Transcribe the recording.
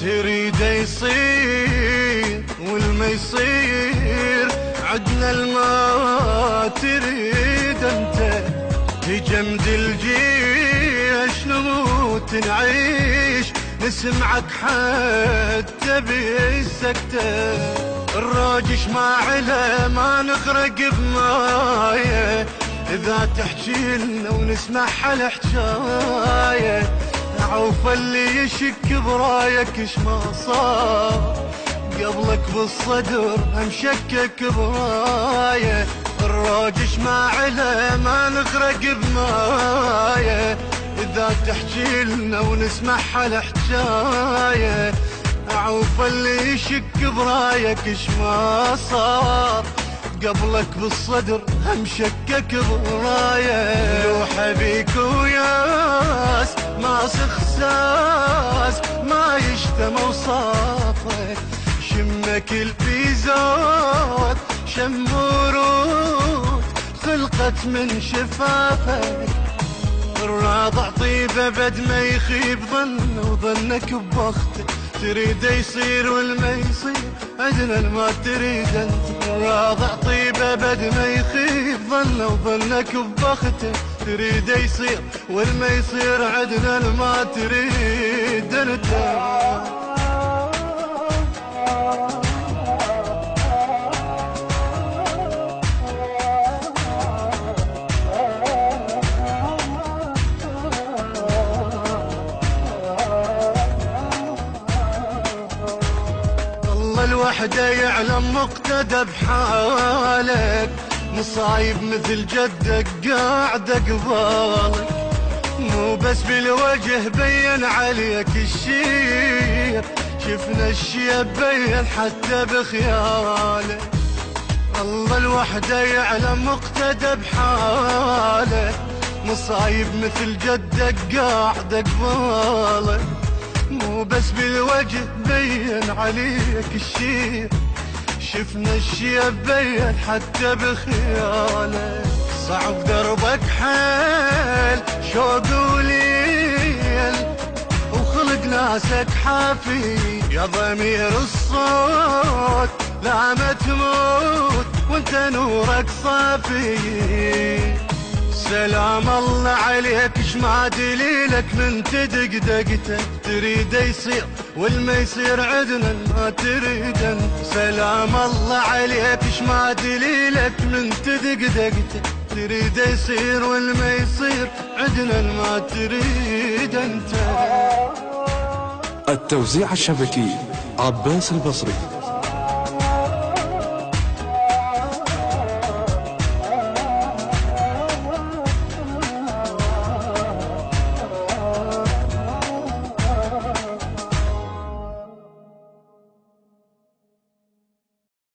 تريد يصير والما يصير، عدنا الما تريد انت. بجمد الجيش نموت نعيش، نسمعك حتى بالسكتة. الراجش ما علا ما نغرق بمايه، إذا تحكي لنا ونسمع هالحجاية. عوف اللي يشك برايك اش ما صار، قبلك بالصدر مشكك برايه. الراجش ما علا ما نغرق بمايه، إذا تحكي لنا ونسمع هالحجاية. عوف اللي يشك برايك اش ما صار، قبلك بالصدر مشكك برايه. لوحة بيك وياس ماسخ ساس، ما يشتم وصافك شمك البيزات. شم ورود خلقت من شفافك، الراضع طيبة بد ما يخيب ظن وظنك ببخته. تريد يصير والما يصير، عدنا ما تريد انت. الراضع طيبة بد ما يخيب ظن وظنك ببخته. تريد يصير والما يصير، عدنا ما تريد انت. الوحدة يعلم مقتدى بحالك، مصايب مثل جدك قاعدة قبالك. مو بس بالوجه بين عليك الشيب، شفنا الشيب بين حتى بخيالك. الله الوحدة يعلم مقتدى بحالك، مصايب مثل جدك قاعدة قبالك. مو بس بالوجه بين عليك الشيب، شفنا الشيب بين حتى بخيالك. صعب دربك حيل شوق وليل، وخلق ناسك حافي يا ضمير الصوت. لا ما تموت وانت نورك صافي. سلام الله عليك اش ما دليلك من تدق دقتك. تريد يصير والما يصير، عدنا ما تريد انت. سلام الله عليك اش ما دليلك من تدق دقتك. تريد يصير والما يصير، عدنا ما تريد انت. التوزيع الشبكي عباس البصري.